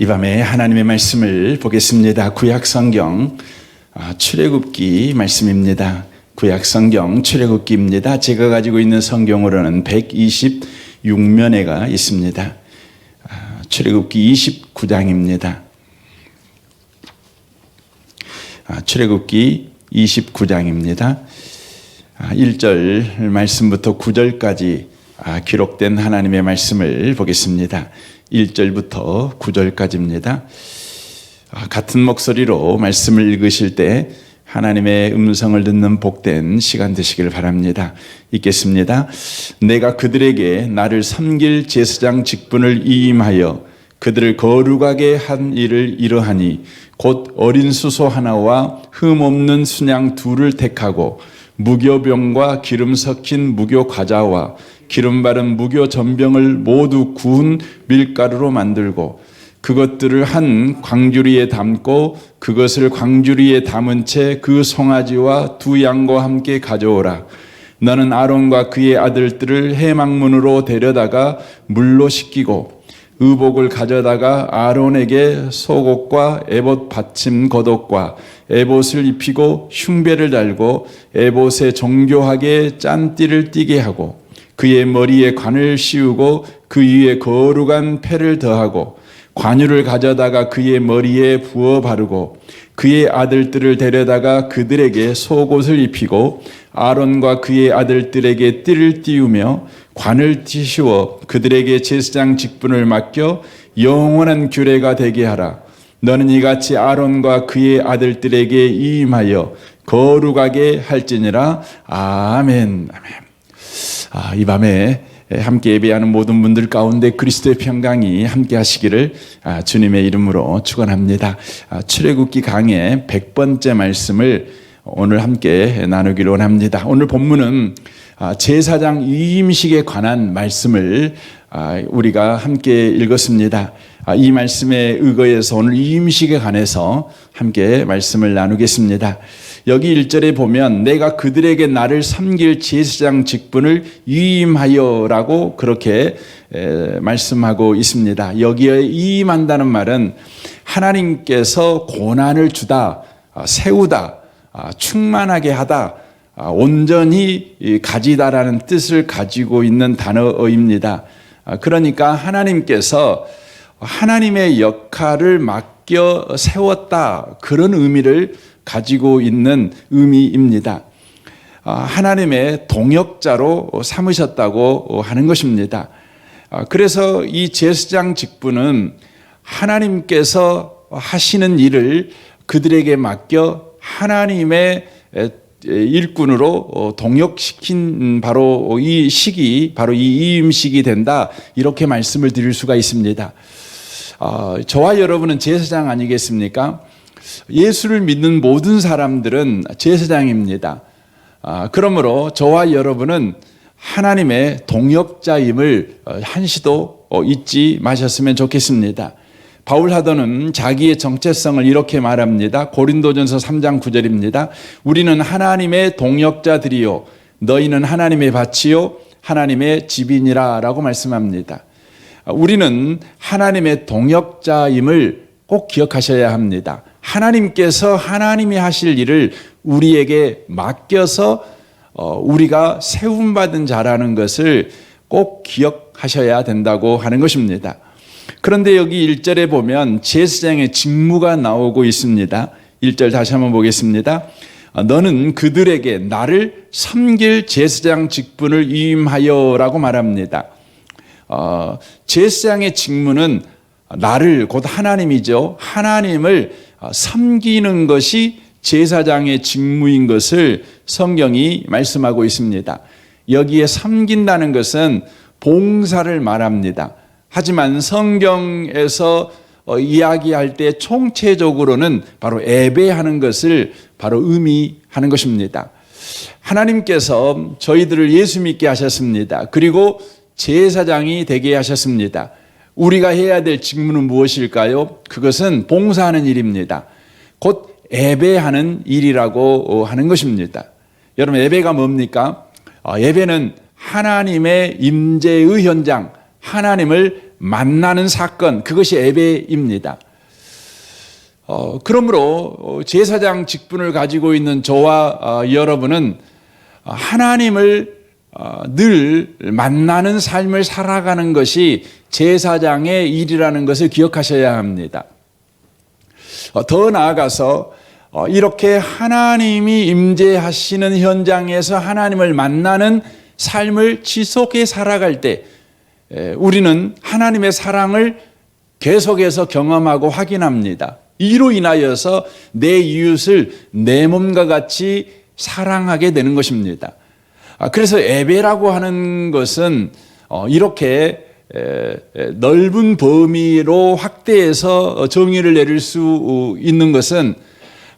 이 밤에 하나님의 말씀을 보겠습니다. 구약성경 출애굽기 말씀입니다. 구약성경 출애굽기입니다. 제가 가지고 있는 성경으로는 126면회가 있습니다. 출애굽기 29장입니다. 출애굽기 29장입니다. 1절 말씀부터 9절까지 기록된 하나님의 말씀을 보겠습니다. 1절부터 9절까지입니다. 같은 목소리로 말씀을 읽으실 때 하나님의 음성을 듣는 복된 시간 되시길 바랍니다. 읽겠습니다. 내가 그들에게 나를 섬길 제사장 직분을 위임하여 그들을 거룩하게 한 일을 이러하니 곧 어린 수소 하나와 흠 없는 순양 둘을 택하고 무교병과 기름 섞인 무교 과자와 기름 바른 무교 전병을 모두 구운 밀가루로 만들고 그것들을 한 광주리에 담고 그것을 광주리에 담은 채 그 송아지와 두 양과 함께 가져오라. 너는 아론과 그의 아들들을 해망문으로 데려다가 물로 씻기고 의복을 가져다가 아론에게 속옷과 에봇 받침 겉옷과 에봇을 입히고 흉배를 달고 에봇에 정교하게 짠띠를 띠게 하고 그의 머리에 관을 씌우고 그 위에 거룩한 패를 더하고 관유를 가져다가 그의 머리에 부어 바르고 그의 아들들을 데려다가 그들에게 속옷을 입히고 아론과 그의 아들들에게 띠를 띄우며 관을 씌워 그들에게 제사장 직분을 맡겨 영원한 규례가 되게 하라. 너는 이같이 아론과 그의 아들들에게 임하여 거룩하게 할지니라. 아멘. 아멘. 이 밤에 함께 예배하는 모든 분들 가운데 그리스도의 평강이 함께 하시기를 주님의 이름으로 축원합니다. 출애굽기 강의 100번째 말씀을 오늘 함께 나누기로 합니다. 오늘 본문은 제사장 위임식에 관한 말씀을 우리가 함께 읽었습니다. 이 말씀에 의거해서 오늘 위임식에 관해서 함께 말씀을 나누겠습니다. 여기 1절에 보면 내가 그들에게 나를 섬길 제사장 직분을 위임하여라고 그렇게 말씀하고 있습니다. 여기에 위임한다는 말은 하나님께서 고난을 주다, 세우다, 충만하게 하다, 온전히 가지다라는 뜻을 가지고 있는 단어입니다. 그러니까 하나님께서 하나님의 역할을 맡겨 세웠다, 그런 의미를 가지고 있는 의미입니다. 하나님의 동역자로 삼으셨다고 하는 것입니다. 그래서 이 제사장 직분은 하나님께서 하시는 일을 그들에게 맡겨 하나님의 일꾼으로 동역시킨 바로 이 시기, 바로 이 위임식이 된다, 이렇게 말씀을 드릴 수가 있습니다. 저와 여러분은 제사장 아니겠습니까? 예수를 믿는 모든 사람들은 제사장입니다. 그러므로 저와 여러분은 하나님의 동역자임을 한시도 잊지 마셨으면 좋겠습니다. 바울 사도는 자기의 정체성을 이렇게 말합니다. 고린도전서 3장 9절입니다. 우리는 하나님의 동역자들이요 너희는 하나님의 밭이요 하나님의 집이니라 라고 말씀합니다. 우리는 하나님의 동역자임을 꼭 기억하셔야 합니다. 하나님께서 하나님이 하실 일을 우리에게 맡겨서 우리가 세움받은 자라는 것을 꼭 기억하셔야 된다고 하는 것입니다. 그런데 여기 1절에 보면 제사장의 직무가 나오고 있습니다. 1절 다시 한번 보겠습니다. 너는 그들에게 나를 섬길 제사장 직분을 위임하여라고 말합니다. 제사장의 직무는 나를, 곧 하나님이죠. 하나님을 섬기는 것이 제사장의 직무인 것을 성경이 말씀하고 있습니다. 여기에 섬긴다는 것은 봉사를 말합니다. 하지만 성경에서 이야기할 때 총체적으로는 바로 예배하는 것을 바로 의미하는 것입니다. 하나님께서 저희들을 예수 믿게 하셨습니다. 그리고 제사장이 되게 하셨습니다. 우리가 해야 될 직무는 무엇일까요? 그것은 봉사하는 일입니다. 곧 예배하는 일이라고 하는 것입니다. 여러분, 예배가 뭡니까? 예배는 하나님의 임재의 현장, 하나님을 만나는 사건, 그것이 예배입니다. 그러므로 제사장 직분을 가지고 있는 저와 여러분은 하나님을 늘 만나는 삶을 살아가는 것이 제사장의 일이라는 것을 기억하셔야 합니다. 더 나아가서 이렇게 하나님이 임재하시는 현장에서 하나님을 만나는 삶을 지속해 살아갈 때 우리는 하나님의 사랑을 계속해서 경험하고 확인합니다. 이로 인하여서 내 이웃을 내 몸과 같이 사랑하게 되는 것입니다. 그래서 예배라고 하는 것은 이렇게 넓은 범위로 확대해서 정의를 내릴 수 있는 것은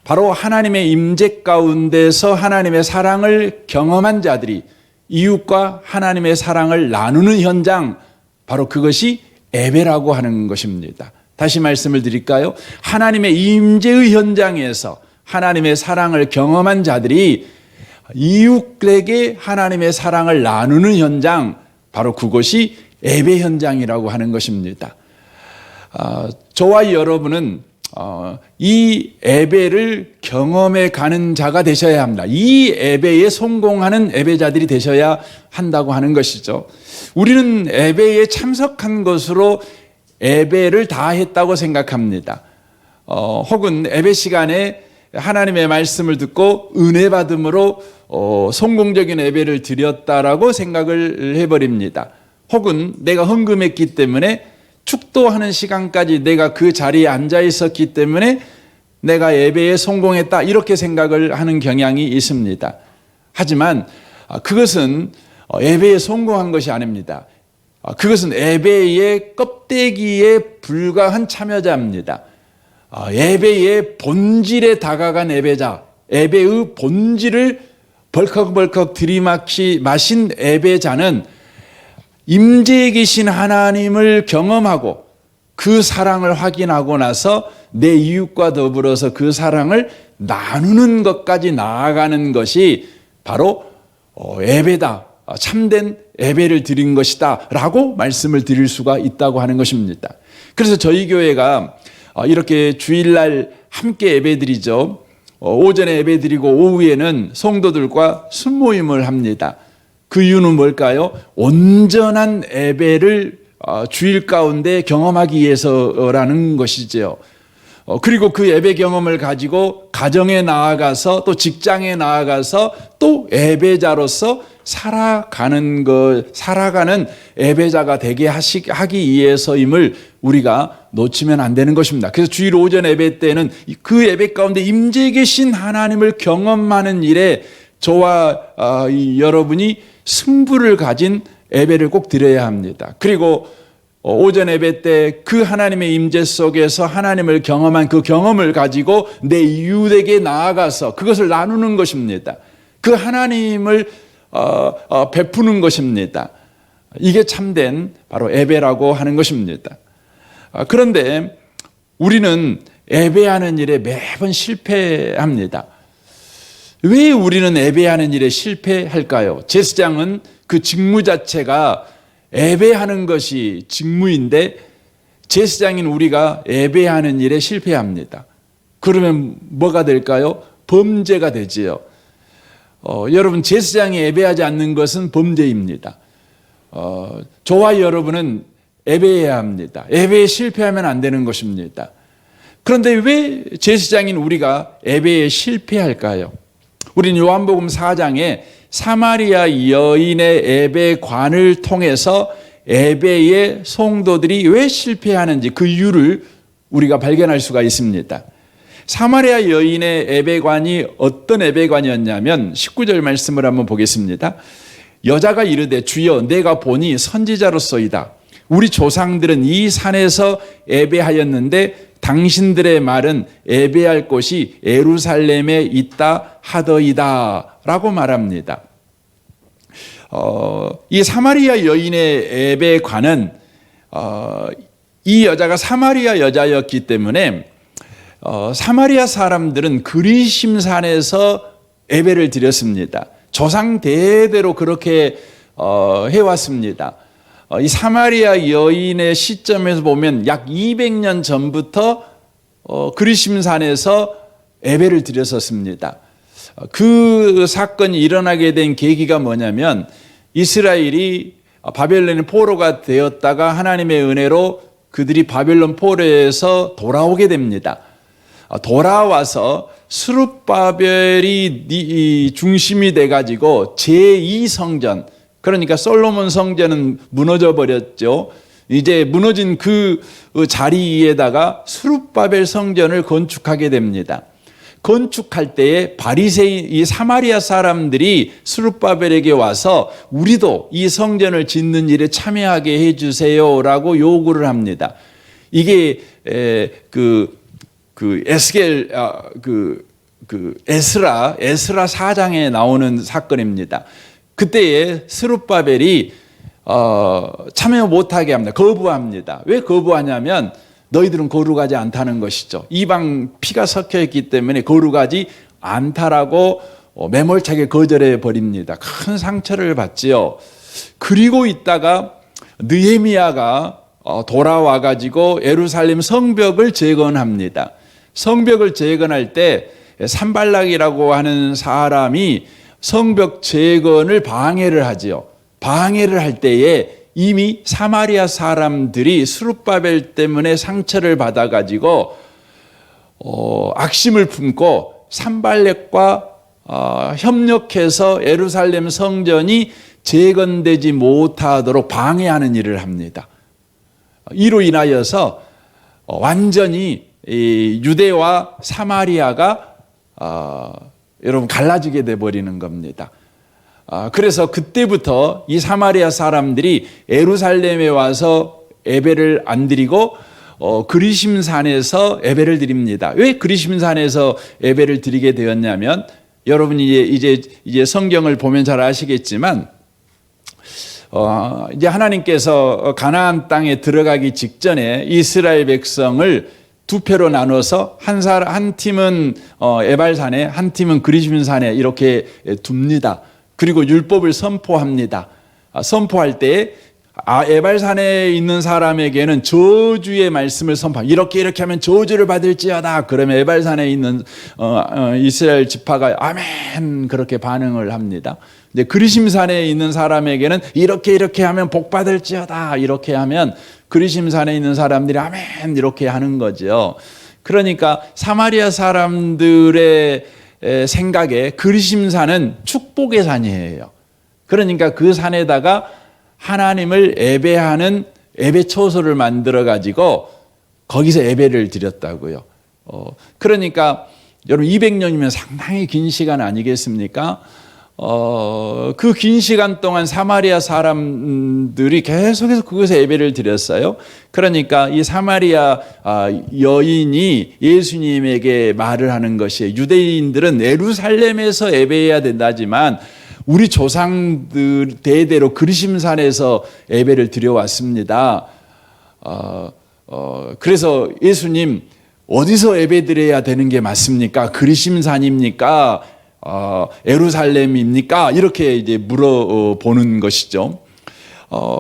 바로 하나님의 임재 가운데서 하나님의 사랑을 경험한 자들이 이웃과 하나님의 사랑을 나누는 현장, 바로 그것이 예배라고 하는 것입니다. 다시 말씀을 드릴까요? 하나님의 임재의 현장에서 하나님의 사랑을 경험한 자들이 이웃에게 하나님의 사랑을 나누는 현장, 바로 그것이 예배 현장이라고 하는 것입니다. 저와 여러분은 이 예배를 경험해 가는 자가 되셔야 합니다. 이 예배에 성공하는 예배자들이 되셔야 한다고 하는 것이죠. 우리는 예배에 참석한 것으로 예배를 다 했다고 생각합니다. 혹은 예배 시간에 하나님의 말씀을 듣고 은혜 받음으로 성공적인 예배를 드렸다라고 생각을 해버립니다. 혹은 내가 헌금했기 때문에 축도하는 시간까지 내가 그 자리에 앉아 있었기 때문에 내가 예배에 성공했다, 이렇게 생각을 하는 경향이 있습니다. 하지만 그것은 예배에 성공한 것이 아닙니다. 그것은 예배의 껍데기에 불과한 참여자입니다. 예배의 본질에 다가간 예배자, 예배의 본질을 벌컥벌컥 들이마신 예배자는 임재에 계신 하나님을 경험하고 그 사랑을 확인하고 나서 내 이웃과 더불어서 그 사랑을 나누는 것까지 나아가는 것이 바로 예배다, 참된 예배를 드린 것이다 라고 말씀을 드릴 수가 있다고 하는 것입니다. 그래서 저희 교회가 이렇게 주일날 함께 예배드리죠. 오전에 예배드리고 오후에는 성도들과 순모임을 합니다. 그 이유는 뭘까요? 온전한 예배를 주일 가운데 경험하기 위해서라는 것이죠. 그리고 그 예배 경험을 가지고 가정에 나아가서 또 직장에 나아가서 또 예배자로서 살아가는 예배자가 되게 하기 위해서임을 우리가 놓치면 안 되는 것입니다. 그래서 주일 오전 예배 때는 그 예배 가운데 임재에 계신 하나님을 경험하는 일에 저와 여러분이 승부를 가진 예배를 꼭 드려야 합니다. 그리고 오전 예배 때 그 하나님의 임재 속에서 하나님을 경험한 그 경험을 가지고 내 이웃에게 나아가서 그것을 나누는 것입니다. 그 하나님을 베푸는 것입니다. 이게 참된 바로 예배라고 하는 것입니다. 그런데 우리는 예배하는 일에 매번 실패합니다. 왜 우리는 예배하는 일에 실패할까요? 제사장은 그 직무 자체가 예배하는 것이 직무인데 제사장인 우리가 예배하는 일에 실패합니다. 그러면 뭐가 될까요? 범죄가 되지요. 여러분, 제사장이 예배하지 않는 것은 범죄입니다. 저와 여러분은 예배해야 합니다. 예배에 실패하면 안 되는 것입니다. 그런데 왜 제사장인 우리가 예배에 실패할까요? 우리는 요한복음 4장에 사마리아 여인의 예배관을 통해서 예배의 성도들이 왜 실패하는지 그 이유를 우리가 발견할 수가 있습니다. 사마리아 여인의 예배관이 어떤 예배관이었냐면 19절 말씀을 한번 보겠습니다. 여자가 이르되 주여 내가 보니 선지자로소이다. 우리 조상들은 이 산에서 예배하였는데 당신들의 말은 예배할 곳이 예루살렘에 있다 하더이다 라고 말합니다. 이 사마리아 여인의 예배관은 이 여자가 사마리아 여자였기 때문에 사마리아 사람들은 그리심산에서 예배를 드렸습니다. 조상 대대로 그렇게 해왔습니다. 이 사마리아 여인의 시점에서 보면 약 200년 전부터 그리심산에서 예배를 드렸었습니다. 그 사건이 일어나게 된 계기가 뭐냐면 이스라엘이 바벨론의 포로가 되었다가 하나님의 은혜로 그들이 바벨론 포로에서 돌아오게 됩니다. 돌아와서 스룹바벨이 중심이 돼가지고 제2성전, 그러니까 솔로몬 성전은 무너져 버렸죠. 이제 무너진 그 자리에다가 스룹바벨 성전을 건축하게 됩니다. 건축할 때에 바리새인, 이 사마리아 사람들이 스룹바벨에게 와서 우리도 이 성전을 짓는 일에 참여하게 해주세요라고 요구를 합니다. 이게 에스라 4장에 나오는 사건입니다. 그때에 스룹바벨이 참여 못하게 합니다. 거부합니다. 왜 거부하냐면 너희들은 거룩하지 않다는 것이죠. 이방 피가 섞여 있기 때문에 거룩하지 않다라고 매몰차게 거절해 버립니다. 큰 상처를 받지요. 그리고 있다가 느헤미야가 돌아와 가지고 예루살렘 성벽을 재건합니다. 성벽을 재건할 때 산발락이라고 하는 사람이 성벽 재건을 방해를 하지요. 방해를 할 때에 이미 사마리아 사람들이 스룹바벨 때문에 상처를 받아가지고 악심을 품고 산발락과 협력해서 예루살렘 성전이 재건되지 못하도록 방해하는 일을 합니다. 이로 인하여서 완전히 유대와 사마리아가 여러분 갈라지게 돼버리는 겁니다. 그래서 그때부터 이 사마리아 사람들이 예루살렘에 와서 예배를 안 드리고 그리심산에서 예배를 드립니다. 왜 그리심산에서 예배를 드리게 되었냐면 여러분이 이제 성경을 보면 잘 아시겠지만 이제 하나님께서 가나안 땅에 들어가기 직전에 이스라엘 백성을 두 표로 나눠서 한 팀은 에발산에 한 팀은 그리심산에 이렇게 둡니다. 그리고 율법을 선포합니다. 선포할 때 에발산에 있는 사람에게는 저주의 말씀을 선포합니다. 이렇게 하면 저주를 받을지어다. 그러면 에발산에 있는 이스라엘 지파가 아멘 그렇게 반응을 합니다. 이제 그리심산에 있는 사람에게는 이렇게 하면 복 받을지어다. 이렇게 하면 그리심산에 있는 사람들이 아멘 이렇게 하는 거죠. 그러니까 사마리아 사람들의 생각에 그리심산은 축복의 산이에요. 그러니까 그 산에다가 하나님을 예배하는 예배 초소를 만들어 가지고 거기서 예배를 드렸다고요. 그러니까 여러분 200년이면 상당히 긴 시간 아니겠습니까? 그 긴 시간 동안 사마리아 사람들이 계속해서 그곳에 예배를 드렸어요. 그러니까 이 사마리아 여인이 예수님에게 말을 하는 것이 유대인들은 예루살렘에서 예배해야 된다지만 우리 조상들 대대로 그리심산에서 예배를 드려왔습니다. 그래서 예수님 어디서 예배 드려야 되는 게 맞습니까? 그리심산입니까? 예루살렘입니까? 이렇게 이제 물어보는 것이죠.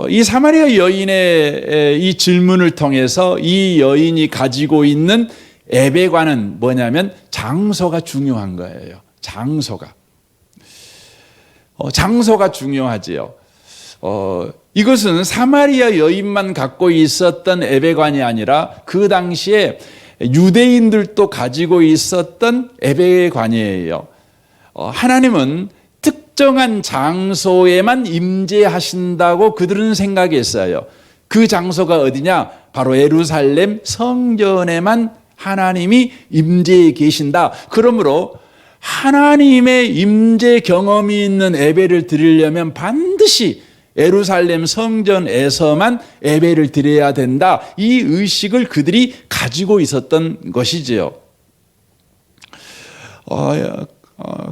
이 사마리아 여인의 이 질문을 통해서 이 여인이 가지고 있는 예배관은 뭐냐면 장소가 중요한 거예요. 장소가 중요하지요. 이것은 사마리아 여인만 갖고 있었던 예배관이 아니라 그 당시에 유대인들도 가지고 있었던 예배관이에요. 하나님은 특정한 장소에만 임재하신다고 그들은 생각했어요. 그 장소가 어디냐? 바로 예루살렘 성전에만 하나님이 임재해 계신다. 그러므로 하나님의 임재 경험이 있는 예배를 드리려면 반드시 예루살렘 성전에서만 예배를 드려야 된다. 이 의식을 그들이 가지고 있었던 것이지요.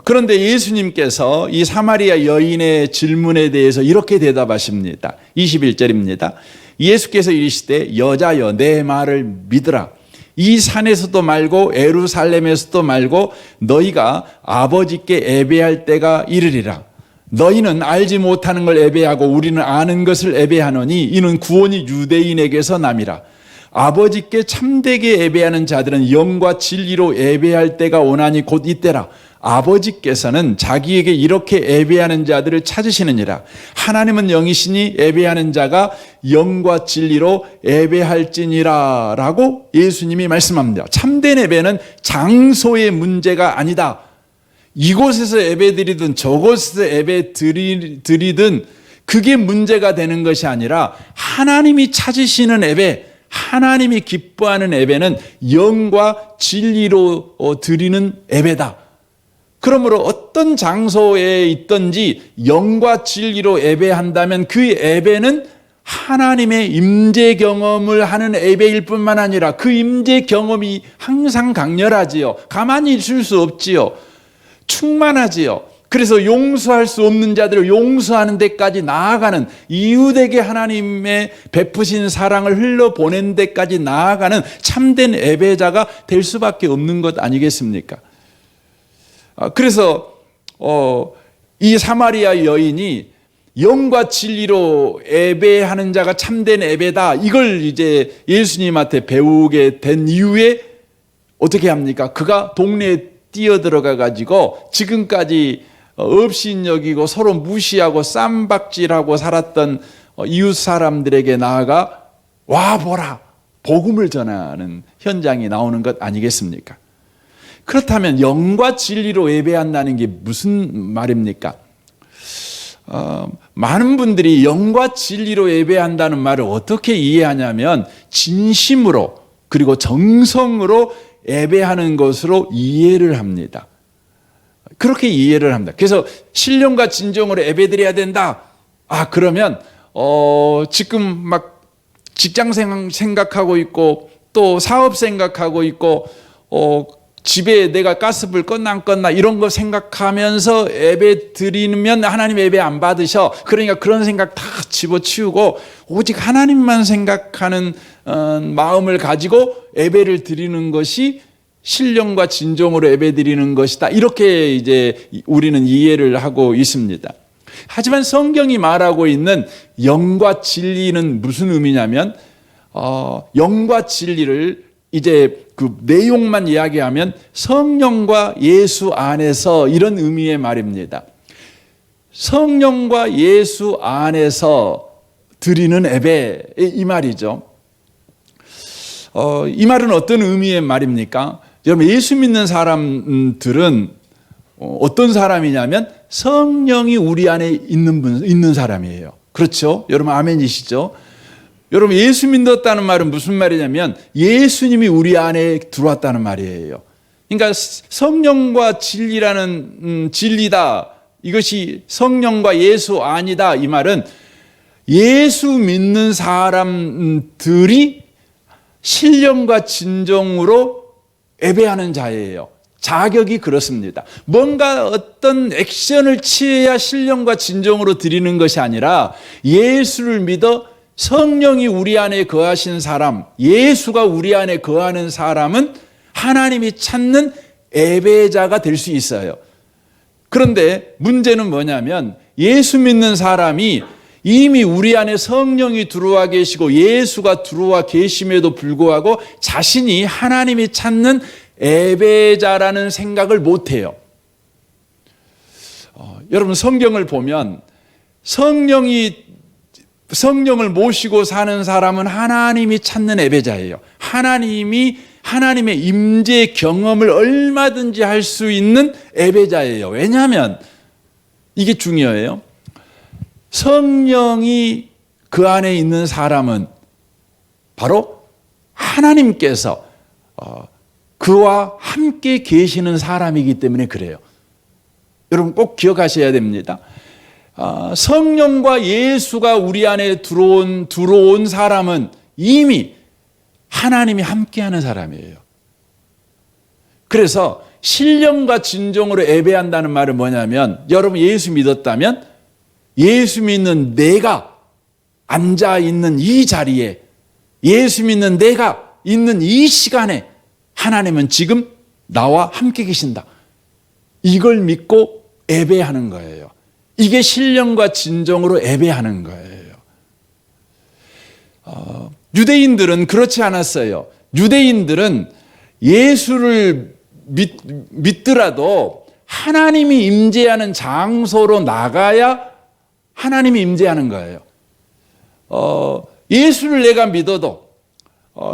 그런데 예수님께서 이 사마리아 여인의 질문에 대해서 이렇게 대답하십니다. 21절입니다. 예수께서 이르시되 여자여 내 말을 믿으라. 이 산에서도 말고 예루살렘에서도 말고 너희가 아버지께 예배할 때가 이르리라. 너희는 알지 못하는 걸 예배하고 우리는 아는 것을 예배하노니 이는 구원이 유대인에게서 남이라. 아버지께 참되게 예배하는 자들은 영과 진리로 예배할 때가 오나니 곧 이때라. 아버지께서는 자기에게 이렇게 예배하는 자들을 찾으시느니라. 하나님은 영이시니 예배하는 자가 영과 진리로 예배할지니라 라고 예수님이 말씀합니다. 참된 예배는 장소의 문제가 아니다. 이곳에서 예배드리든 저곳에서 예배드리든 그게 문제가 되는 것이 아니라 하나님이 찾으시는 예배, 하나님이 기뻐하는 예배는 영과 진리로 드리는 예배다. 그러므로 어떤 장소에 있든지 영과 진리로 예배한다면 그 예배는 하나님의 임재 경험을 하는 예배일 뿐만 아니라 그 임재 경험이 항상 강렬하지요. 가만히 있을 수 없지요. 충만하지요. 그래서 용서할 수 없는 자들을 용서하는 데까지 나아가는, 이웃에게 하나님의 베푸신 사랑을 흘러보낸 데까지 나아가는 참된 예배자가 될 수밖에 없는 것 아니겠습니까? 그래서 이 사마리아 여인이 영과 진리로 예배하는 자가 참된 예배다, 이걸 이제 예수님한테 배우게 된 이후에 어떻게 합니까? 그가 동네에 뛰어들어가 가지고 지금까지 없인 여기고 서로 무시하고 쌈박질하고 살았던 이웃 사람들에게 나아가 와 보라, 복음을 전하는 현장이 나오는 것 아니겠습니까? 그렇다면 영과 진리로 예배한다는 게 무슨 말입니까? 많은 분들이 영과 진리로 예배한다는 말을 어떻게 이해하냐면 진심으로 그리고 정성으로 예배하는 것으로 이해를 합니다. 그렇게 이해를 합니다. 그래서 신령과 진정으로 예배드려야 된다. 그러면 지금 막 직장 생각하고 있고 또 사업 생각하고 있고 집에 내가 가스불 껐나 안 껐나 이런 거 생각하면서 예배 드리면 하나님 예배 안 받으셔. 그러니까 그런 생각 다 집어치우고 오직 하나님만 생각하는 마음을 가지고 예배를 드리는 것이 신령과 진정으로 예배 드리는 것이다. 이렇게 이제 우리는 이해를 하고 있습니다. 하지만 성경이 말하고 있는 영과 진리는 무슨 의미냐면 영과 진리를 이제 그 내용만 이야기하면 성령과 예수 안에서, 이런 의미의 말입니다. 성령과 예수 안에서 드리는 예배, 이 말이죠. 이 말은 어떤 의미의 말입니까? 여러분, 예수 믿는 사람들은 어떤 사람이냐면 성령이 우리 안에 있는 사람이에요. 그렇죠? 여러분 아멘이시죠? 여러분, 예수 믿었다는 말은 무슨 말이냐면 예수님이 우리 안에 들어왔다는 말이에요. 그러니까 성령과 진리라는 진리다, 이것이 성령과 예수 안이다, 이 말은 예수 믿는 사람들이 신령과 진정으로 예배하는 자예요. 자격이 그렇습니다. 뭔가 어떤 액션을 취해야 신령과 진정으로 드리는 것이 아니라 예수를 믿어 성령이 우리 안에 거하신 사람, 예수가 우리 안에 거하는 사람은 하나님이 찾는 예배자가 될 수 있어요. 그런데 문제는 뭐냐면 예수 믿는 사람이 이미 우리 안에 성령이 들어와 계시고 예수가 들어와 계심에도 불구하고 자신이 하나님이 찾는 예배자라는 생각을 못해요. 여러분, 성경을 보면 성령을 모시고 사는 사람은 하나님이 찾는 예배자예요. 하나님의 임재 경험을 얼마든지 할 수 있는 예배자예요. 왜냐하면 이게 중요해요. 성령이 그 안에 있는 사람은 바로 하나님께서 그와 함께 계시는 사람이기 때문에 그래요. 여러분 꼭 기억하셔야 됩니다. 성령과 예수가 우리 안에 들어온 사람은 이미 하나님이 함께하는 사람이에요. 그래서 신령과 진정으로 예배한다는 말은 뭐냐면, 여러분 예수 믿었다면 예수 믿는 내가 앉아있는 이 자리에, 예수 믿는 내가 있는 이 시간에 하나님은 지금 나와 함께 계신다, 이걸 믿고 예배하는 거예요. 이게 신령과 진정으로 예배하는 거예요. 유대인들은 그렇지 않았어요. 유대인들은 예수를 믿더라도 하나님이 임재하는 장소로 나가야 하나님이 임재하는 거예요. 예수를 내가 믿어도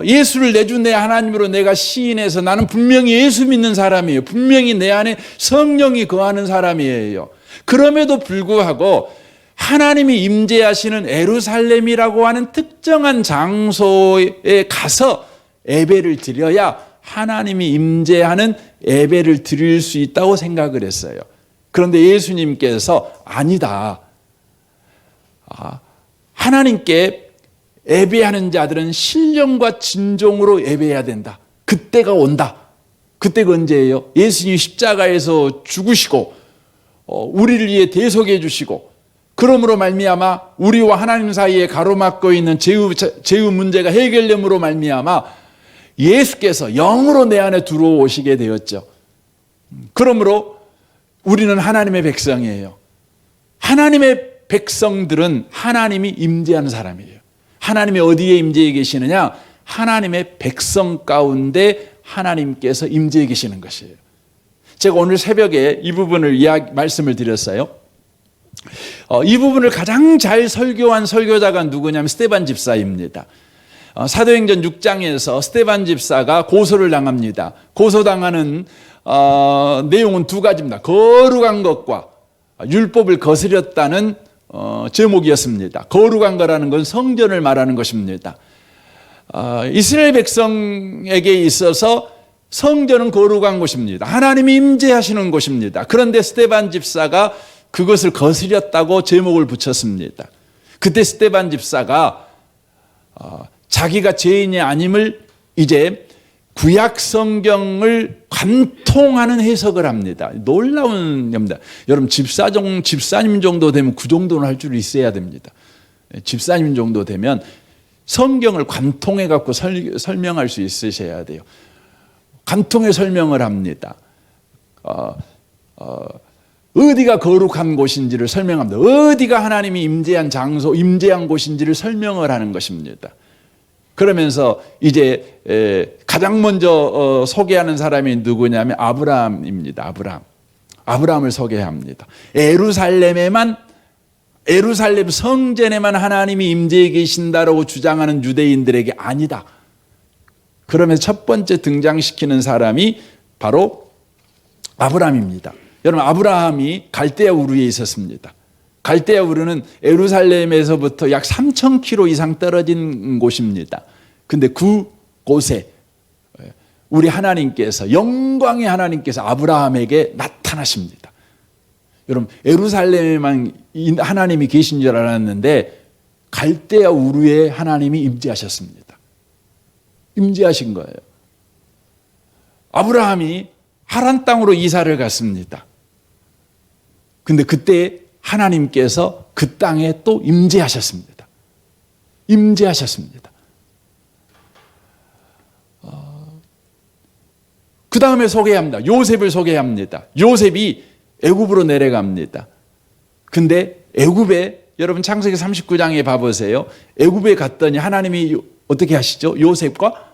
예수를 내주 내 하나님으로 내가 시인해서 나는 분명히 예수 믿는 사람이에요. 분명히 내 안에 성령이 거하는 사람이에요. 그럼에도 불구하고 하나님이 임재하시는 예루살렘이라고 하는 특정한 장소에 가서 예배를 드려야 하나님이 임재하는 예배를 드릴 수 있다고 생각을 했어요. 그런데 예수님께서 아니다. 하나님께 예배하는 자들은 신령과 진정으로 예배해야 된다. 그때가 온다. 그때가 언제예요? 예수님이 십자가에서 죽으시고 우리를 위해 대속해 주시고 그러므로 말미암아 우리와 하나님 사이에 가로막고 있는 죄의 문제가 해결됨으로 말미암아 예수께서 영으로 내 안에 들어오시게 되었죠. 그러므로 우리는 하나님의 백성이에요. 하나님의 백성들은 하나님이 임재하는 사람이에요. 하나님이 어디에 임재해 계시느냐? 하나님의 백성 가운데 하나님께서 임재해 계시는 것이에요. 제가 오늘 새벽에 이 부분을 말씀을 드렸어요. 이 부분을 가장 잘 설교한 설교자가 누구냐면 스데반 집사입니다. 사도행전 6장에서 스데반 집사가 고소를 당합니다. 고소당하는 내용은 두 가지입니다. 거룩한 것과 율법을 거스렸다는 제목이었습니다. 거룩한 거라는 건 성전을 말하는 것입니다. 이스라엘 백성에게 있어서 성전은 거룩한 곳입니다. 하나님이 임재하시는 곳입니다. 그런데 스데반 집사가 그것을 거스렸다고 제목을 붙였습니다. 그때 스데반 집사가 자기가 죄인이 아님을 이제 구약 성경을 관통하는 해석을 합니다. 놀라운 겁니다. 여러분 집사님 정도 되면 그 정도는 할 줄 있어야 됩니다. 집사님 정도 되면 성경을 관통해 갖고 설명할 수 있으셔야 돼요. 관통해 설명을 합니다. 어디가 거룩한 곳인지를 설명합니다. 어디가 하나님이 임재한 장소, 임재한 곳인지를 설명을 하는 것입니다. 그러면서 이제 가장 먼저 소개하는 사람이 누구냐면 아브라함입니다. 아브라함을 소개합니다. 예루살렘 성전에만 하나님이 임재해 계신다라고 주장하는 유대인들에게 아니다. 그러면서 첫 번째 등장시키는 사람이 바로 아브라함입니다. 여러분, 아브라함이 갈대아 우르에 있었습니다. 갈대아 우르는 예루살렘에서부터 약 3,000km 이상 떨어진 곳입니다. 근데 그곳에 우리 하나님께서, 영광의 하나님께서 아브라함에게 나타나십니다. 여러분, 예루살렘에만 하나님이 계신 줄 알았는데 갈대아 우르에 하나님이 임재하셨습니다. 임재하신 거예요. 아브라함이 하란 땅으로 이사를 갔습니다. 근데 그때 하나님께서 그 땅에 또 임재하셨습니다. 임재하셨습니다. 그 다음에 소개합니다. 요셉을 소개합니다. 요셉이 애굽으로 내려갑니다. 근데 애굽에, 여러분 창세기 39장에 봐보세요. 애굽에 갔더니 하나님이 어떻게 하시죠? 요셉과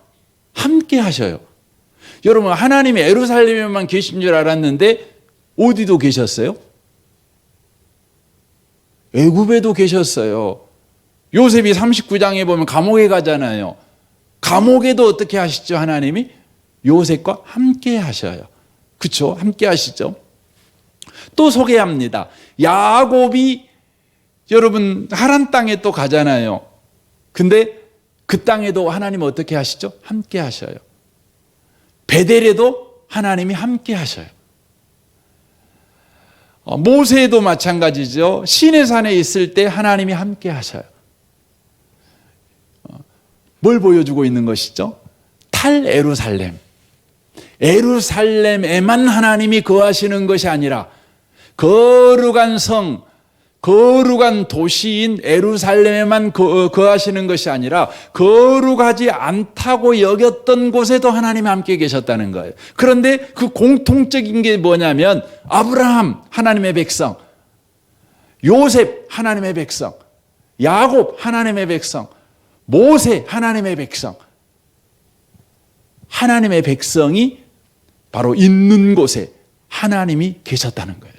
함께 하셔요. 여러분, 하나님이 예루살렘에만 계신 줄 알았는데 어디도 계셨어요? 애굽에도 계셨어요. 요셉이 39장에 보면 감옥에 가잖아요. 감옥에도 어떻게 하시죠? 하나님이 요셉과 함께 하셔요. 그렇죠? 함께 하시죠. 또 소개합니다. 야곱이 여러분 하란 땅에 또 가잖아요. 근데 그 땅에도 하나님 어떻게 하시죠? 함께 하셔요. 베델에도 하나님이 함께 하셔요. 모세도 마찬가지죠. 시내산에 있을 때 하나님이 함께 하셔요. 뭘 보여주고 있는 것이죠? 탈예루살렘. 예루살렘에만 하나님이 거하시는 것이 아니라 거룩한 성, 거룩한 도시인 예루살렘에만 거하시는 것이 아니라 거룩하지 않다고 여겼던 곳에도 하나님이 함께 계셨다는 거예요. 그런데 그 공통적인 게 뭐냐면 아브라함, 하나님의 백성, 요셉 하나님의 백성, 야곱 하나님의 백성, 모세 하나님의 백성. 하나님의 백성이 바로 있는 곳에 하나님이 계셨다는 거예요.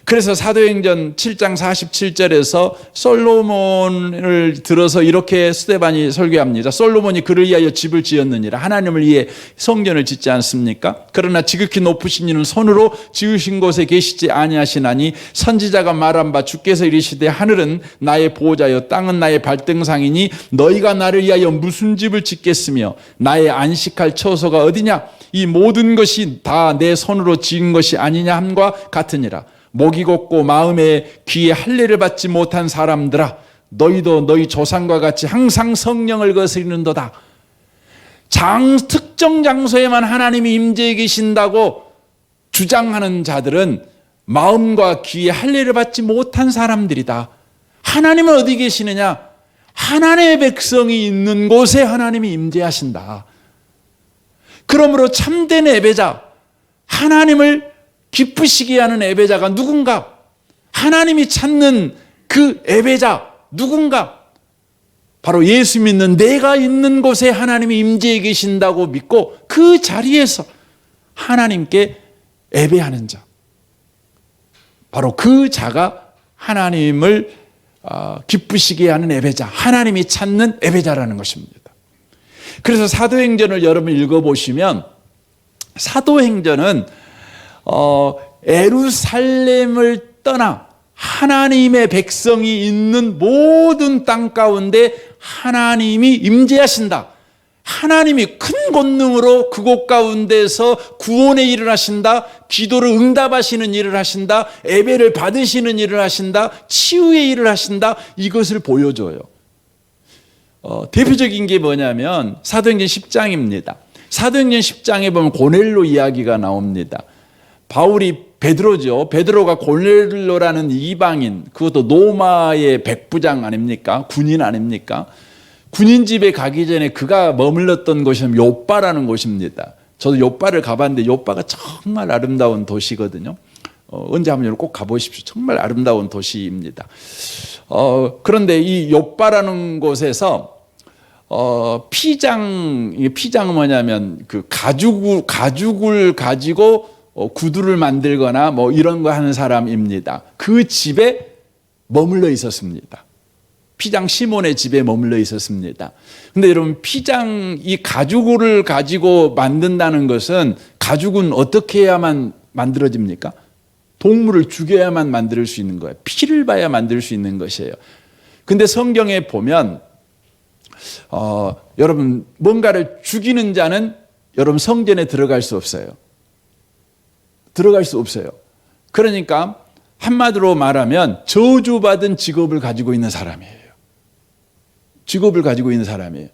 그래서 사도행전 7장 47절에서 솔로몬을 들어서 이렇게 스데반이 설교합니다. 솔로몬이 그를 위하여 집을 지었느니라. 하나님을 위해 성전을 짓지 않습니까? 그러나 지극히 높으신 이는 손으로 지으신 곳에 계시지 아니하시나니 선지자가 말한 바 주께서 이르시되 하늘은 나의 보호자여 땅은 나의 발등상이니 너희가 나를 위하여 무슨 집을 짓겠으며 나의 안식할 처소가 어디냐? 이 모든 것이 다 내 손으로 지은 것이 아니냐 함과 같으니라. 목이 곱고 마음에 귀에 할례를 받지 못한 사람들아, 너희도 너희 조상과 같이 항상 성령을 거스리는도다. 특정 장소에만 하나님이 임재해 계신다고 주장하는 자들은 마음과 귀에 할례를 받지 못한 사람들이다. 하나님은 어디 계시느냐? 하나님의 백성이 있는 곳에 하나님이 임재하신다. 그러므로 참된 예배자, 하나님을 기쁘시게 하는 예배자가 누군가? 하나님이 찾는 그 예배자 누군가? 바로 예수 믿는 내가 있는 곳에 하나님이 임재해 계신다고 믿고 그 자리에서 하나님께 예배하는 자. 바로 그 자가 하나님을 기쁘시게 하는 예배자, 하나님이 찾는 예배자라는 것입니다. 그래서 사도행전을 여러분 읽어보시면 사도행전은 예루살렘을 떠나 하나님의 백성이 있는 모든 땅 가운데 하나님이 임재하신다. 하나님이 큰 권능으로 그곳 가운데서 구원의 일을 하신다. 기도를 응답하시는 일을 하신다. 예배를 받으시는 일을 하신다. 치유의 일을 하신다. 이것을 보여줘요. 대표적인 게 뭐냐면 사도행전 10장입니다. 사도행전 10장에 보면 고넬로 이야기가 나옵니다. 바울이 베드로죠. 베드로가 고넬로라는 이방인, 그것도 로마의 백부장 아닙니까? 군인 아닙니까? 군인 집에 가기 전에 그가 머물렀던 곳이 요빠라는 곳입니다. 저도 요빠를 가봤는데 요빠가 정말 아름다운 도시거든요. 언제 한번 꼭 가보십시오. 정말 아름다운 도시입니다. 그런데 이 요빠라는 곳에서 피장은 뭐냐면 그 가죽을 가지고 구두를 만들거나 뭐 이런 거 하는 사람입니다. 그 집에 머물러 있었습니다. 피장 시몬의 집에 머물러 있었습니다. 근데 여러분, 피장 이 가죽을 가지고 만든다는 것은, 가죽은 어떻게 해야만 만들어집니까? 동물을 죽여야만 만들 수 있는 거예요. 피를 봐야 만들 수 있는 것이에요. 근데 성경에 보면 여러분, 뭔가를 죽이는 자는 여러분 성전에 들어갈 수 없어요. 들어갈 수 없어요. 그러니까 한마디로 말하면 저주받은 직업을 가지고 있는 사람이에요. 직업을 가지고 있는 사람이에요.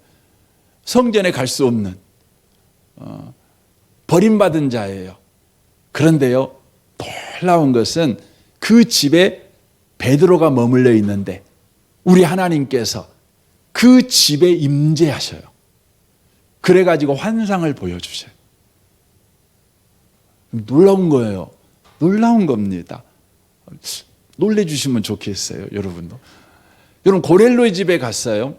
성전에 갈 수 없는 버림받은 자예요. 그런데요, 놀라운 것은 그 집에 베드로가 머물러 있는데 우리 하나님께서 그 집에 임재하셔요. 그래가지고 환상을 보여주셔요. 놀라운 거예요. 놀라운 겁니다. 놀래주시면 좋겠어요, 여러분도. 여러분, 고넬로의 집에 갔어요.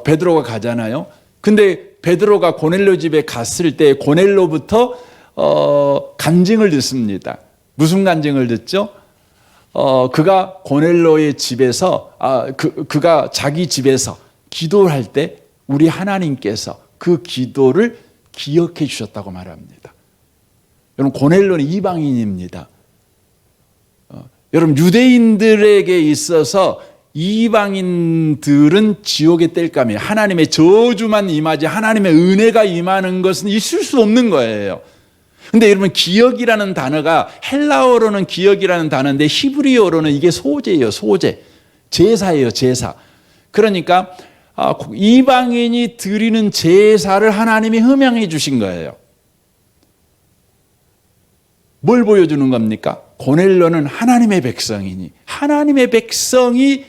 베드로가 가잖아요. 근데 베드로가 고넬로 집에 갔을 때 고넬로부터 간증을 듣습니다. 무슨 간증을 듣죠? 그가 고넬로의 집에서 그가 자기 집에서 기도할 때 우리 하나님께서 그 기도를 기억해 주셨다고 말합니다. 여러분, 고넬로는 이방인입니다. 여러분, 유대인들에게 있어서 이방인들은 지옥에 뗄 감이에요. 하나님의 저주만 임하지 하나님의 은혜가 임하는 것은 있을 수 없는 거예요. 근데 여러분, 기억이라는 단어가 헬라어로는 기억이라는 단어인데 히브리어로는 이게 소제예요. 소제. 제사예요. 제사. 그러니까 이방인이 드리는 제사를 하나님이 허명해 주신 거예요. 뭘 보여주는 겁니까? 고넬로는 하나님의 백성이니 하나님의 백성이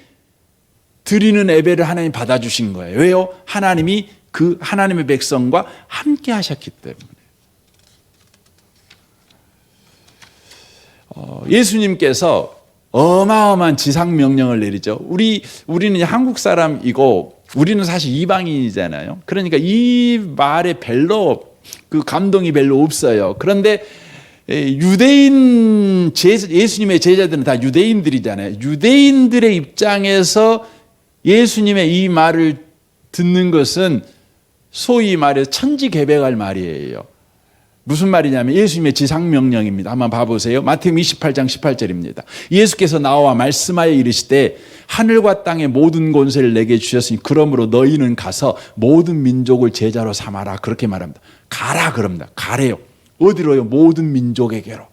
드리는 예배를 하나님 받아주신 거예요. 왜요? 하나님이 그 하나님의 백성과 함께 하셨기 때문에. 예수님께서 어마어마한 지상 명령을 내리죠. 우리는 한국 사람이고 우리는 사실 이방인이잖아요. 그러니까 이 말에 별로 그 감동이 별로 없어요. 그런데 유대인 예수님의 제자들은 다 유대인들이잖아요. 유대인들의 입장에서 예수님의 이 말을 듣는 것은 소위 말해서 천지개벽할 말이에요. 무슨 말이냐면 예수님의 지상명령입니다. 한번 봐보세요. 마태복음 28장 18절입니다. 예수께서 나와 말씀하여 이르시되 하늘과 땅의 모든 권세를 내게 주셨으니 그러므로 너희는 가서 모든 민족을 제자로 삼아라. 그렇게 말합니다. 가라 그럽니다. 가래요. 어디로요? 모든 민족에게로.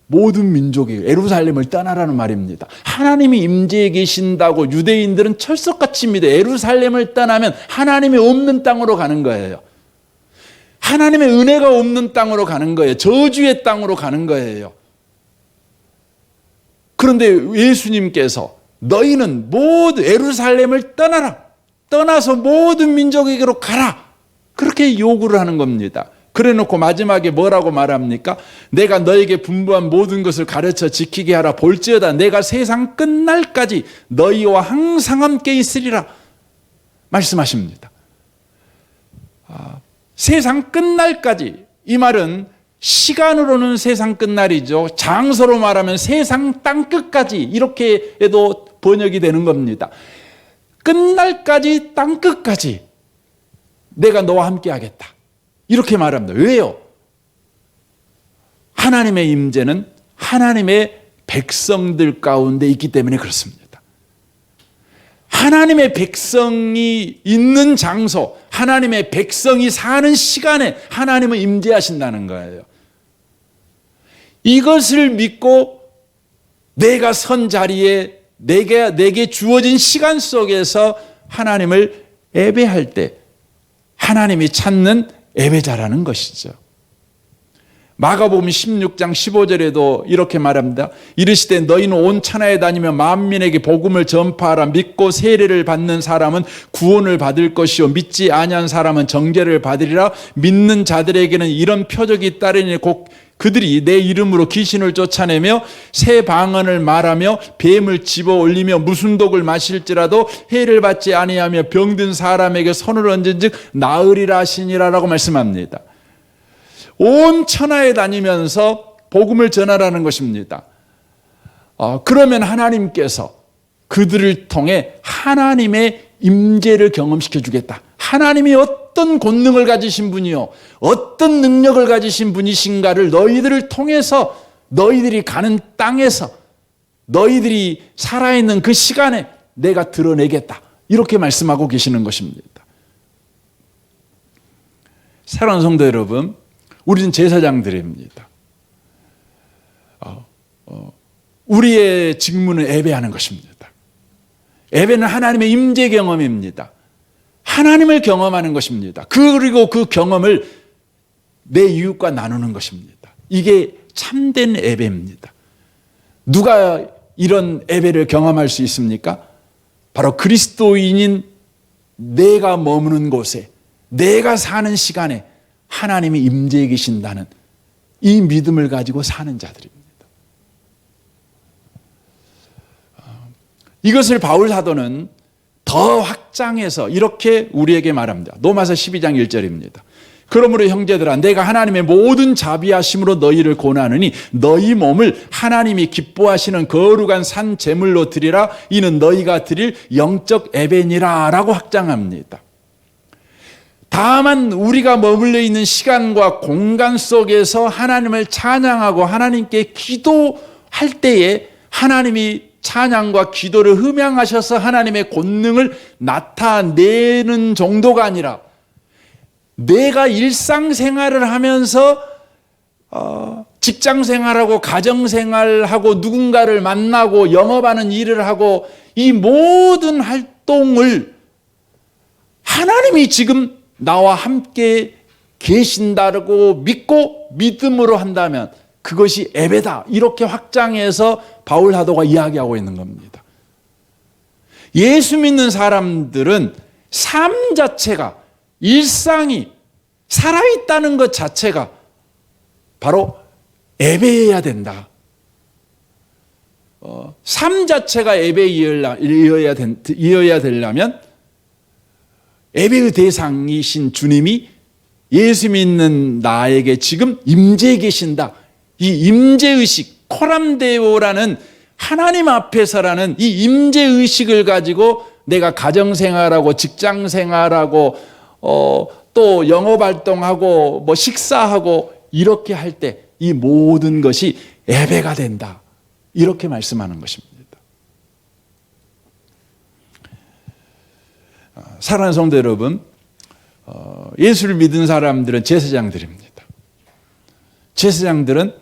모든 민족이 예루살렘을 떠나라는 말입니다. 하나님이 임재해 계신다고 유대인들은 철석같이 믿어. 예루살렘을 떠나면 하나님이 없는 땅으로 가는 거예요. 하나님의 은혜가 없는 땅으로 가는 거예요. 저주의 땅으로 가는 거예요. 그런데 예수님께서 너희는 모두 예루살렘을 떠나라. 떠나서 모든 민족에게로 가라. 그렇게 요구를 하는 겁니다. 그래 놓고 마지막에 뭐라고 말합니까? 내가 너에게 분부한 모든 것을 가르쳐 지키게 하라. 볼지어다 내가 세상 끝날까지 너희와 항상 함께 있으리라. 말씀하십니다. 세상 끝날까지, 이 말은 시간으로는 세상 끝날이죠. 장소로 말하면 세상 땅끝까지, 이렇게 해도 번역이 되는 겁니다. 끝날까지, 땅끝까지 내가 너와 함께 하겠다. 이렇게 말합니다. 왜요? 하나님의 임재는 하나님의 백성들 가운데 있기 때문에 그렇습니다. 하나님의 백성이 있는 장소, 하나님의 백성이 사는 시간에 하나님은 임재하신다는 거예요. 이것을 믿고 내가 선 자리에 내게 주어진 시간 속에서 하나님을 예배할 때 하나님이 찾는 예배자라는 것이죠. 마가복음 16장 15절에도 이렇게 말합니다. 이르시되 너희는 온 천하에 다니며 만민에게 복음을 전파하라. 믿고 세례를 받는 사람은 구원을 받을 것이요 믿지 아니한 사람은 정죄를 받으리라. 믿는 자들에게는 이런 표적이 따르니 곧 그들이 내 이름으로 귀신을 쫓아내며 새 방언을 말하며 뱀을 집어 올리며 무슨 독을 마실지라도 해를 받지 아니하며 병든 사람에게 손을 얹은즉 나으리라 하시니라라고 말씀합니다. 온 천하에 다니면서 복음을 전하라는 것입니다. 그러면 하나님께서 그들을 통해 하나님의 임재를 경험시켜 주겠다. 하나님이 어떤 권능을 가지신 분이요, 어떤 능력을 가지신 분이신가를 너희들을 통해서, 너희들이 가는 땅에서, 너희들이 살아있는 그 시간에 내가 드러내겠다. 이렇게 말씀하고 계시는 것입니다. 사랑하는 성도 여러분, 우리는 제사장들입니다. 우리의 직무는 예배하는 것입니다. 예배는 하나님의 임재 경험입니다. 하나님을 경험하는 것입니다. 그리고 그 경험을 내 이웃과 나누는 것입니다. 이게 참된 예배입니다. 누가 이런 예배를 경험할 수 있습니까? 바로 그리스도인인 내가 머무는 곳에, 내가 사는 시간에 하나님이 임재해 계신다는 이 믿음을 가지고 사는 자들입니다. 이것을 바울 사도는 더 확장해서 이렇게 우리에게 말합니다. 로마서 12장 1절입니다. 그러므로 형제들아 내가 하나님의 모든 자비하심으로 너희를 권하느니 너희 몸을 하나님이 기뻐하시는 거룩한 산 제물로 드리라. 이는 너희가 드릴 영적 예배니라 라고 확장합니다. 다만 우리가 머물러 있는 시간과 공간 속에서 하나님을 찬양하고 하나님께 기도할 때에 하나님이 찬양과 기도를 흠양하셔서 하나님의 권능을 나타내는 정도가 아니라 내가 일상생활을 하면서 직장생활하고 가정생활하고 누군가를 만나고 영업하는 일을 하고 이 모든 활동을 하나님이 지금 나와 함께 계신다고 믿고 믿음으로 한다면 그것이 예배다. 이렇게 확장해서 바울 사도가 이야기하고 있는 겁니다. 예수 믿는 사람들은 삶 자체가, 일상이 살아있다는 것 자체가 바로 예배해야 된다. 삶 자체가 예배이어야 되려면 예배의 대상이신 주님이 예수 믿는 나에게 지금 임재해 계신다. 이 임재의식, 코람데오라는 하나님 앞에서라는 이 임재의식을 가지고 내가 가정생활하고 직장생활하고 또 영업활동하고 뭐 식사하고 이렇게 할 때 이 모든 것이 예배가 된다. 이렇게 말씀하는 것입니다. 사랑하는 성도 여러분, 예수를 믿은 사람들은 제사장들입니다. 제사장들은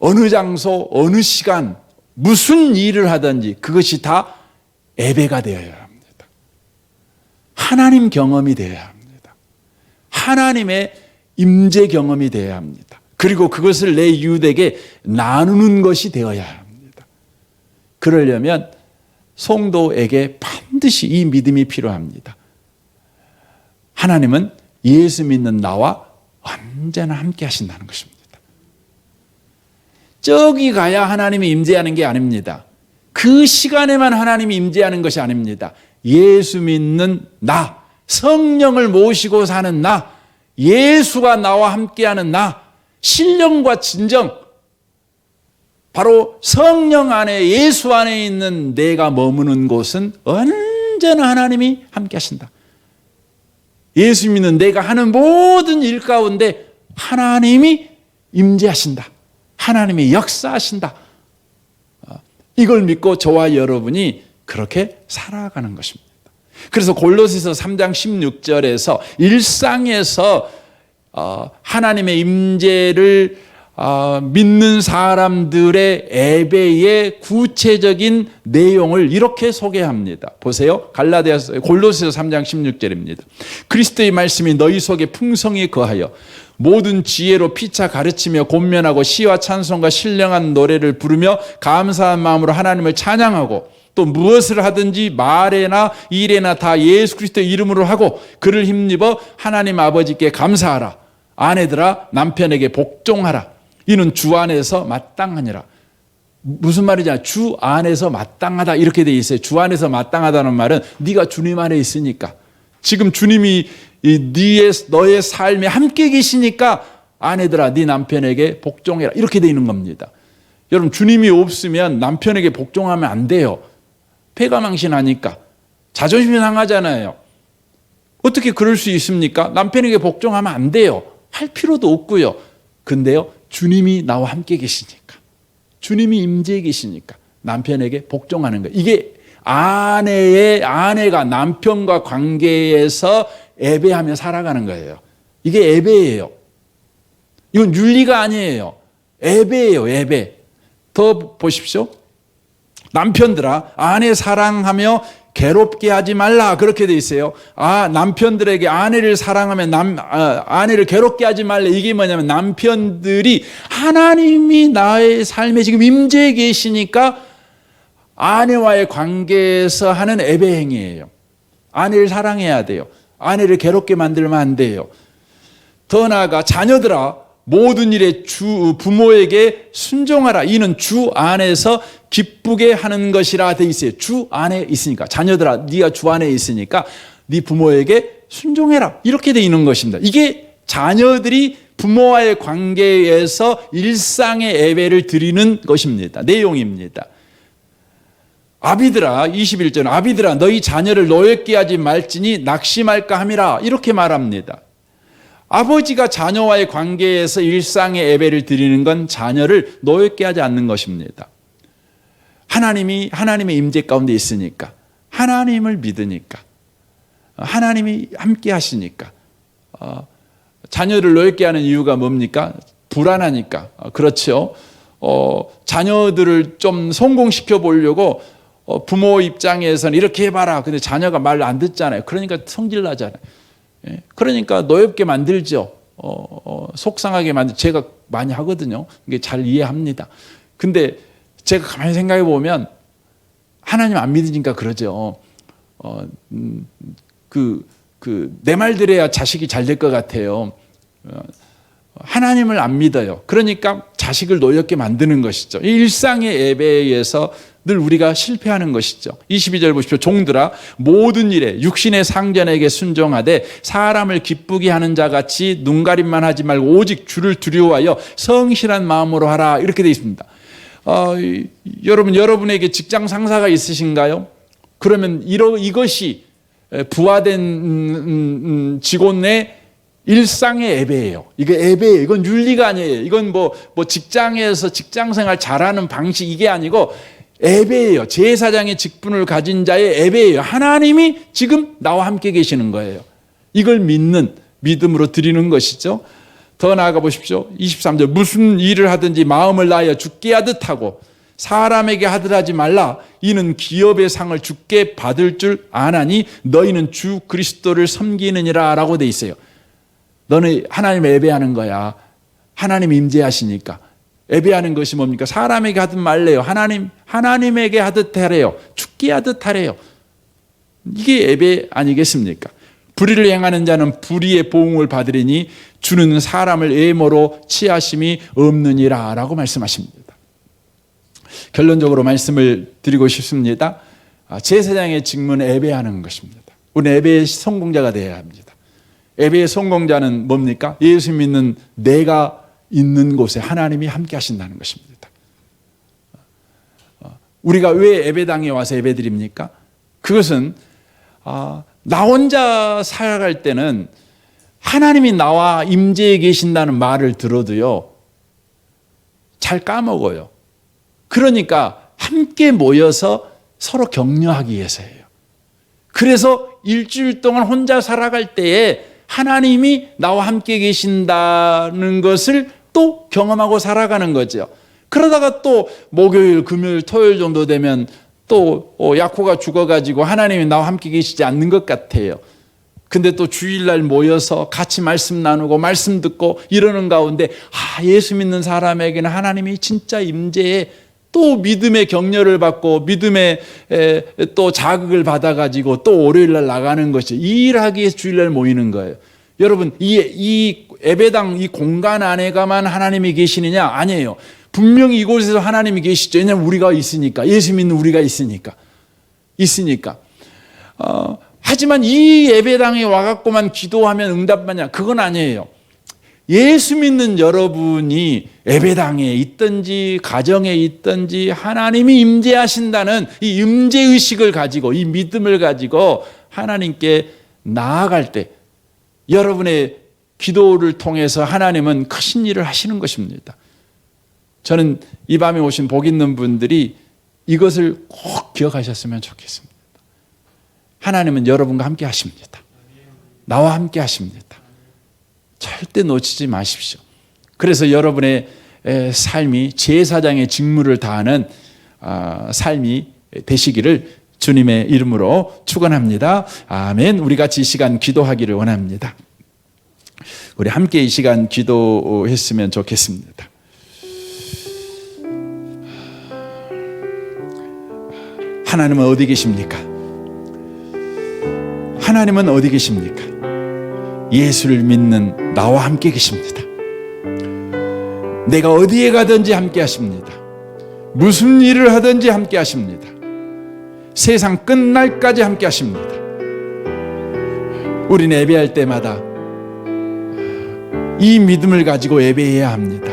어느 장소, 어느 시간, 무슨 일을 하든지 그것이 다 예배가 되어야 합니다. 하나님 경험이 되어야 합니다. 하나님의 임재 경험이 되어야 합니다. 그리고 그것을 내 이웃에게 나누는 것이 되어야 합니다. 그러려면 성도에게 반드시 이 믿음이 필요합니다. 하나님은 예수 믿는 나와 언제나 함께 하신다는 것입니다. 저기 가야 하나님이 임재하는 게 아닙니다. 그 시간에만 하나님이 임재하는 것이 아닙니다. 예수 믿는 나, 성령을 모시고 사는 나, 예수가 나와 함께하는 나, 신령과 진정, 바로 성령 안에 예수 안에 있는 내가 머무는 곳은 언제나 하나님이 함께 하신다. 예수 믿는 내가 하는 모든 일 가운데 하나님이 임재하신다. 하나님이 역사하신다. 이걸 믿고 저와 여러분이 그렇게 살아가는 것입니다. 그래서 골로새서 3장 16절에서 일상에서 하나님의 임재를 믿는 사람들의 예배의 구체적인 내용을 이렇게 소개합니다. 보세요. 골로새서 3장 16절입니다. 그리스도의 말씀이 너희 속에 풍성히 거하여 모든 지혜로 피차 가르치며 권면하고 시와 찬송과 신령한 노래를 부르며 감사한 마음으로 하나님을 찬양하고 또 무엇을 하든지 말에나 일에나 다 예수 그리스도의 이름으로 하고 그를 힘입어 하나님 아버지께 감사하라. 아내들아 남편에게 복종하라. 이는 주 안에서 마땅하니라. 무슨 말이냐? 주 안에서 마땅하다 이렇게 돼 있어요. 주 안에서 마땅하다는 말은 네가 주님 안에 있으니까, 지금 주님이 너의 삶에 함께 계시니까 아내들아 네 남편에게 복종해라 이렇게 돼 있는 겁니다. 여러분, 주님이 없으면 남편에게 복종하면 안 돼요. 패가망신하니까 자존심이 상하잖아요. 어떻게 그럴 수 있습니까? 남편에게 복종하면 안 돼요. 할 필요도 없고요. 근데요, 주님이 나와 함께 계시니까, 주님이 임재해 계시니까 남편에게 복종하는 거예요. 이게 아내가 남편과 관계에서 예배하며 살아가는 거예요. 이게 예배예요. 이건 윤리가 아니에요. 예배예요, 예배. 더 보십시오. 남편들아 아내 사랑하며 괴롭게 하지 말라 그렇게 돼 있어요. 남편들에게 아내를 사랑하면 아내를 괴롭게 하지 말라. 이게 뭐냐면 남편들이 하나님이 나의 삶에 지금 임재해 계시니까 아내와의 관계에서 하는 예배 행위예요. 아내를 사랑해야 돼요. 아내를 괴롭게 만들면 안 돼요. 더 나아가 자녀들아 모든 일에 부모에게 순종하라. 이는 주 안에서 기쁘게 하는 것이라 돼 있어요. 주 안에 있으니까. 자녀들아 네가 주 안에 있으니까 네 부모에게 순종해라. 이렇게 돼 있는 것입니다. 이게 자녀들이 부모와의 관계에서 일상의 예배를 드리는 것입니다. 내용입니다. 아비들아 21절 아비들아 너희 자녀를 노엽게 하지 말지니 낙심할까 함이라 이렇게 말합니다. 아버지가 자녀와의 관계에서 일상의 예배를 드리는 건 자녀를 노엽게 하지 않는 것입니다. 하나님의 임재 가운데 있으니까, 하나님을 믿으니까, 하나님이 함께 하시니까. 자녀를 노엽게 하는 이유가 뭡니까? 불안하니까. 그렇죠. 자녀들을 좀 성공시켜 보려고 부모 입장에서는 이렇게 해봐라. 근데 자녀가 말 안 듣잖아요. 그러니까 성질 나잖아요. 그러니까 노엽게 만들죠. 속상하게 제가 많이 하거든요. 이게 잘 이해합니다. 근데 제가 가만히 생각해 보면 하나님 안 믿으니까 그러죠. 내 말 들어야 자식이 잘 될 것 같아요. 하나님을 안 믿어요. 그러니까 자식을 노엽게 만드는 것이죠. 이 일상의 예배에서 늘 우리가 실패하는 것이죠. 22절 보십시오. 종들아 모든 일에 육신의 상전에게 순종하되 사람을 기쁘게 하는 자같이 눈가림만 하지 말고 오직 주를 두려워하여 성실한 마음으로 하라. 이렇게 되어 있습니다. 여러분에게 직장 상사가 있으신가요? 그러면 이것이 부하된 직원의 일상의 예배예요. 이게 예배예요. 이건 윤리가 아니에요. 이건 뭐 직장에서 직장생활 잘하는 방식 이게 아니고 예배예요. 제사장의 직분을 가진 자의 예배예요. 하나님이 지금 나와 함께 계시는 거예요. 이걸 믿음으로 드리는 것이죠. 더 나아가 보십시오. 23절 무슨 일을 하든지 마음을 다하여 주께 하듯 하고 사람에게 하듯 하지 말라. 이는 기업의 상을 주께 받을 줄 아나니 너희는 주 그리스도를 섬기느니라 라고 돼 있어요. 너는 하나님 예배하는 거야. 하나님 임재하시니까. 예배하는 것이 뭡니까? 사람에게 하듯 말래요. 하나님에게 하듯 하래요. 주께 하듯 하래요. 이게 예배 아니겠습니까? 불의를 행하는 자는 불의의 보응을 받으리니 주는 사람을 애모로 취하심이 없느니라 라고 말씀하십니다. 결론적으로 말씀을 드리고 싶습니다. 제사장의 직무는 예배하는 것입니다. 우리 예배의 성공자가 되어야 합니다. 예배의 성공자는 뭡니까? 예수 믿는 내가 있는 곳에 하나님이 함께 하신다는 것입니다. 우리가 왜 예배당에 와서 예배드립니까? 그것은 나 혼자 살아갈 때는 하나님이 나와 임재해 계신다는 말을 들어도요 잘 까먹어요. 그러니까 함께 모여서 서로 격려하기 위해서예요. 그래서 일주일 동안 혼자 살아갈 때에 하나님이 나와 함께 계신다는 것을 또 경험하고 살아가는 거죠. 그러다가 또 목요일, 금요일, 토요일 정도 되면 또 야코가 죽어가지고 하나님이 나와 함께 계시지 않는 것 같아요. 근데 또 주일날 모여서 같이 말씀 나누고 말씀 듣고 이러는 가운데 예수 믿는 사람에게는 하나님이 진짜 임재해 또 믿음의 격려를 받고 믿음의 또 자극을 받아가지고 또 월요일날 나가는 것이 이 일하기 위해서 주일날 모이는 거예요. 여러분 이 예배당 이 공간 안에가만 하나님이 계시느냐? 아니에요. 분명히 이곳에서 하나님이 계시죠. 왜냐하면 우리가 있으니까. 예수 믿는 우리가 있으니까. 하지만 이 예배당에 와갖고만 기도하면 응답받냐? 그건 아니에요. 예수 믿는 여러분이 예배당에 있든지 가정에 있든지 하나님이 임재하신다는 이 임재의식을 가지고 이 믿음을 가지고 하나님께 나아갈 때 여러분의 기도를 통해서 하나님은 크신 일을 하시는 것입니다. 저는 이 밤에 오신 복 있는 분들이 이것을 꼭 기억하셨으면 좋겠습니다. 하나님은 여러분과 함께 하십니다. 나와 함께 하십니다. 절대 놓치지 마십시오. 그래서 여러분의 삶이 제사장의 직무를 다하는 삶이 되시기를 주님의 이름으로 축원합니다. 아멘. 우리 같이 이 시간 기도하기를 원합니다. 우리 함께 이 시간 기도했으면 좋겠습니다. 하나님은 어디 계십니까? 하나님은 어디 계십니까? 예수를 믿는 나와 함께 계십니다. 내가 어디에 가든지 함께 하십니다. 무슨 일을 하든지 함께 하십니다. 세상 끝날까지 함께 하십니다. 우리는 예배할 때마다 이 믿음을 가지고 예배해야 합니다.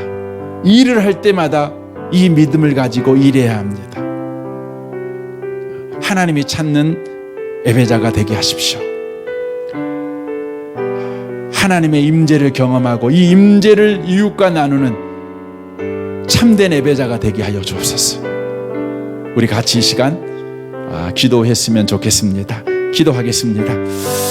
일을 할 때마다 이 믿음을 가지고 일해야 합니다. 하나님이 찾는 예배자가 되게 하십시오. 하나님의 임재를 경험하고 이 임재를 이웃과 나누는 참된 예배자가 되게 하여 주옵소서. 우리 같이 이 시간 기도했으면 좋겠습니다. 기도하겠습니다.